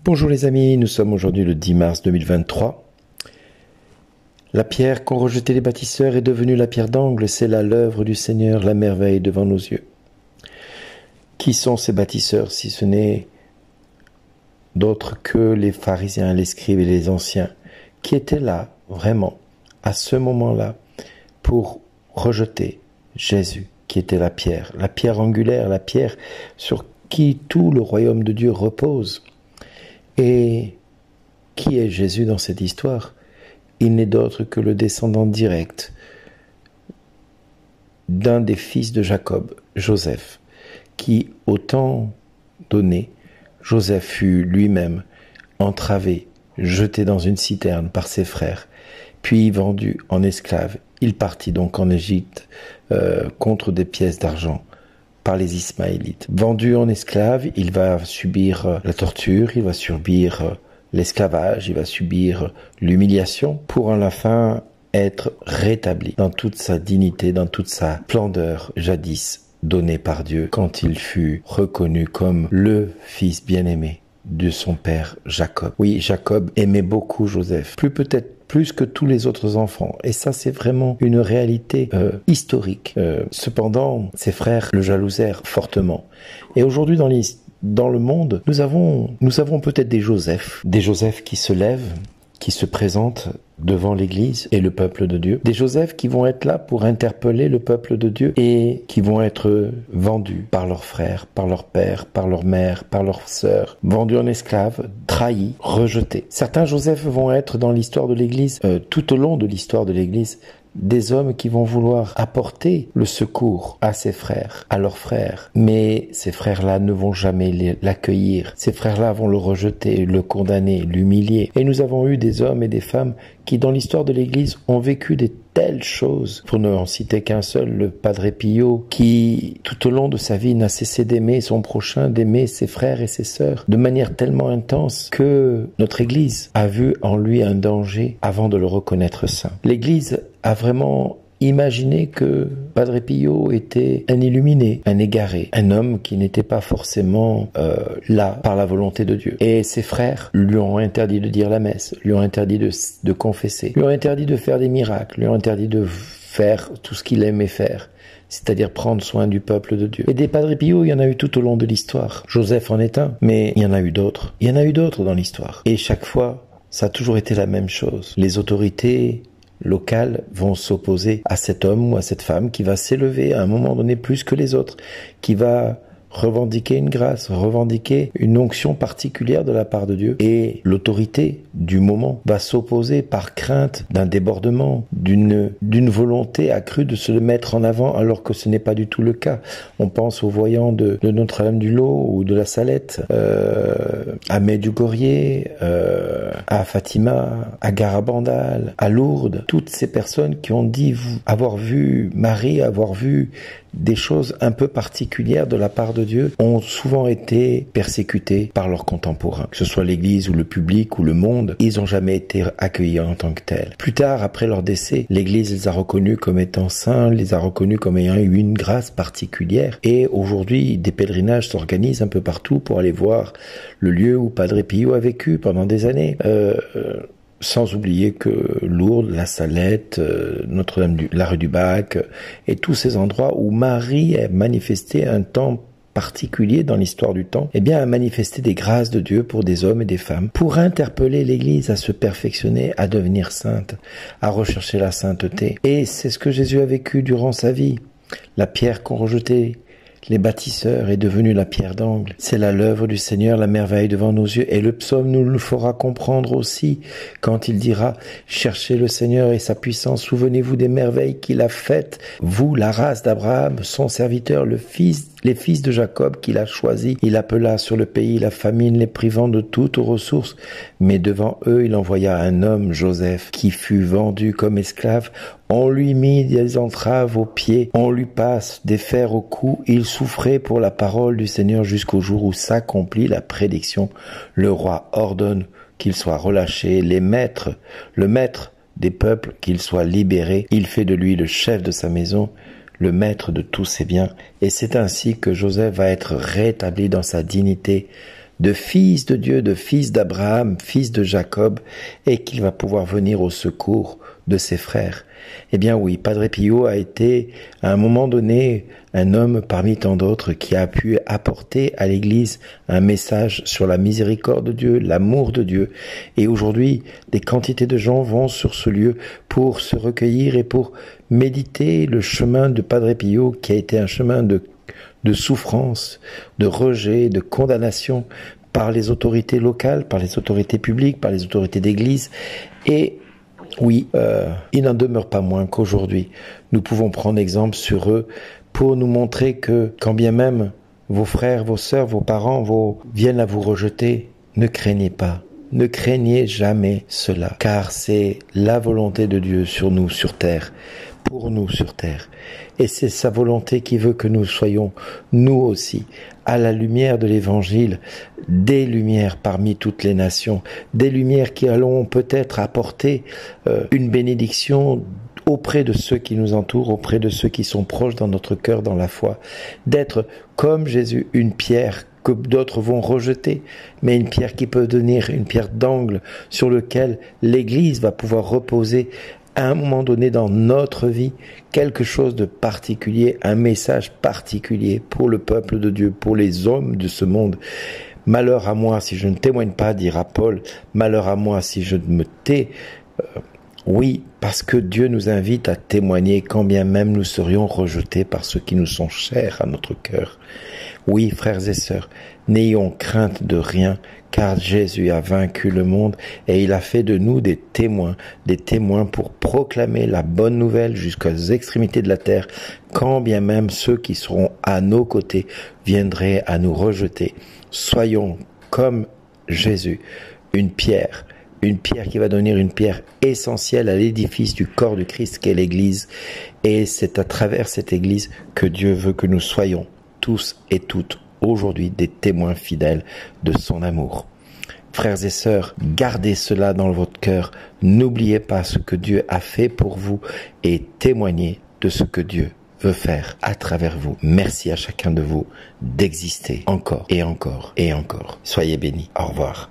Bonjour les amis, nous sommes aujourd'hui le 10 mars 2023. La pierre qu'ont rejetée les bâtisseurs est devenue la pierre d'angle, c'est là l'œuvre du Seigneur, la merveille devant nos yeux. Qui sont ces bâtisseurs si ce n'est d'autres que les pharisiens, les scribes et les anciens, qui étaient là, vraiment, à ce moment-là, pour rejeter Jésus, qui était la pierre angulaire, la pierre sur qui tout le royaume de Dieu repose. Et qui est Jésus dans cette histoire? Il n'est d'autre que le descendant direct d'un des fils de Jacob, Joseph, qui, au temps donné, Joseph fut lui-même entravé, jeté dans une citerne par ses frères, puis vendu en esclave. Il partit donc en Égypte contre des pièces d'argent par les Ismaélites. Vendu en esclave, il va subir la torture, il va subir l'esclavage, il va subir l'humiliation pour à la fin être rétabli dans toute sa dignité, dans toute sa splendeur jadis donnée par Dieu quand il fut reconnu comme le fils bien-aimé de son père Jacob. Oui, Jacob aimait beaucoup Joseph, peut-être plus que tous les autres enfants. Et ça, c'est vraiment une réalité historique. Cependant, ses frères le jalousèrent fortement. Et aujourd'hui, dans le monde, nous avons peut-être des Josephs qui se lèvent, qui se présentent devant l'Église et le peuple de Dieu. Des Josephs qui vont être là pour interpeller le peuple de Dieu et qui vont être vendus par leurs frères, par leur père, par leur mère, par leurs sœurs, vendus en esclaves, trahis, rejetés. Certains Josephs vont être dans l'histoire de l'Église, tout au long de l'histoire de l'Église, des hommes qui vont vouloir apporter le secours à ses frères, à leurs frères. Mais ces frères-là ne vont jamais l'accueillir. Ces frères-là vont le rejeter, le condamner, l'humilier. Et nous avons eu des hommes et des femmes qui, dans l'histoire de l'Église, ont vécu des telles choses. Pour ne en citer qu'un seul, le Padre Pio, qui, tout au long de sa vie, n'a cessé d'aimer son prochain, d'aimer ses frères et ses sœurs, de manière tellement intense que notre Église a vu en lui un danger avant de le reconnaître saint. L'Église a vraiment imaginé que Padre Pio était un illuminé, un égaré, un homme qui n'était pas forcément là par la volonté de Dieu. Et ses frères lui ont interdit de dire la messe, lui ont interdit de confesser, lui ont interdit de faire des miracles, lui ont interdit de faire tout ce qu'il aimait faire, c'est-à-dire prendre soin du peuple de Dieu. Et des Padre Pio, il y en a eu tout au long de l'histoire. Joseph en est un, mais il y en a eu d'autres. Il y en a eu d'autres dans l'histoire. Et chaque fois, ça a toujours été la même chose. Les autorités locales vont s'opposer à cet homme ou à cette femme qui va s'élever à un moment donné plus que les autres, qui va revendiquer une grâce, revendiquer une onction particulière de la part de Dieu. Et l'autorité du moment va s'opposer par crainte d'un débordement, d'une volonté accrue de se le mettre en avant alors que ce n'est pas du tout le cas. On pense aux voyants de Notre-Dame-du-Lot ou de la Salette, à Medjugorje, à Fatima, à Garabandal, à Lourdes. Toutes ces personnes qui ont dit avoir vu Marie, avoir vu des choses un peu particulières de la part de Dieu, ont souvent été persécutés par leurs contemporains. Que ce soit l'Église ou le public ou le monde, ils n'ont jamais été accueillis en tant que tels. Plus tard, après leur décès, l'Église les a reconnus comme étant saints, les a reconnus comme ayant eu une grâce particulière. Et aujourd'hui, des pèlerinages s'organisent un peu partout pour aller voir le lieu où Padre Pio a vécu pendant des années. Sans oublier que Lourdes, la Salette, Notre-Dame, la rue du Bac, et tous ces endroits où Marie a manifesté un temps particulier dans l'histoire du temps, eh bien, a manifesté des grâces de Dieu pour des hommes et des femmes, pour interpeller l'Église à se perfectionner, à devenir sainte, à rechercher la sainteté. Et c'est ce que Jésus a vécu durant sa vie. La pierre qu'ont rejetée les bâtisseurs est devenue la pierre d'angle. C'est là l'œuvre du Seigneur, la merveille devant nos yeux. Et le psaume nous le fera comprendre aussi quand il dira « Cherchez le Seigneur et sa puissance, souvenez-vous des merveilles qu'il a faites, vous, la race d'Abraham, son serviteur, les fils de Jacob qu'il a choisis. Il appela sur le pays la famine, les privant de toutes ressources. Mais devant eux, il envoya un homme, Joseph, qui fut vendu comme esclave. On lui mit des entraves aux pieds, on lui passe des fers au cou. Il souffrait pour la parole du Seigneur jusqu'au jour où s'accomplit la prédiction. Le roi ordonne qu'il soit relâché, le maître des peuples, qu'il soit libéré. Il fait de lui le chef de sa maison, le maître de tous ses biens. Et c'est ainsi que Joseph va être rétabli dans sa dignité de fils de Dieu, de fils d'Abraham, fils de Jacob, et qu'il va pouvoir venir au secours de ses frères. Eh bien oui, Padre Pio a été, à un moment donné, un homme parmi tant d'autres qui a pu apporter à l'Église un message sur la miséricorde de Dieu, l'amour de Dieu. Et aujourd'hui, des quantités de gens vont sur ce lieu pour se recueillir et pour méditer le chemin de Padre Pio, qui a été un chemin de souffrance, de rejet, de condamnation par les autorités locales, par les autorités publiques, par les autorités d'église. Et oui, il n'en demeure pas moins qu'aujourd'hui, nous pouvons prendre exemple sur eux pour nous montrer que, quand bien même vos frères, vos sœurs, vos parents viennent à vous rejeter, ne craignez pas. Ne craignez jamais cela, car c'est la volonté de Dieu sur nous, sur terre, pour nous sur terre. Et c'est sa volonté qui veut que nous soyons, nous aussi, à la lumière de l'Évangile, des lumières parmi toutes les nations, des lumières qui allons peut-être apporter une bénédiction auprès de ceux qui nous entourent, auprès de ceux qui sont proches dans notre cœur, dans la foi, d'être comme Jésus, une pierre que d'autres vont rejeter, mais une pierre qui peut devenir une pierre d'angle sur laquelle l'Église va pouvoir reposer à un moment donné dans notre vie, quelque chose de particulier, un message particulier pour le peuple de Dieu, pour les hommes de ce monde. Malheur à moi si je ne témoigne pas, dira Paul, malheur à moi si je me tais. Oui, parce que Dieu nous invite à témoigner quand bien même nous serions rejetés par ceux qui nous sont chers à notre cœur. Oui, frères et sœurs, n'ayons crainte de rien, car Jésus a vaincu le monde et il a fait de nous des témoins pour proclamer la bonne nouvelle jusqu'aux extrémités de la terre, quand bien même ceux qui seront à nos côtés viendraient à nous rejeter. Soyons comme Jésus, une pierre qui va devenir une pierre essentielle à l'édifice du corps du Christ qu'est l'Église. Et c'est à travers cette Église que Dieu veut que nous soyons tous et toutes aujourd'hui des témoins fidèles de son amour. Frères et sœurs, gardez cela dans votre cœur. N'oubliez pas ce que Dieu a fait pour vous et témoignez de ce que Dieu veut faire à travers vous. Merci à chacun de vous d'exister encore et encore et encore. Soyez bénis. Au revoir.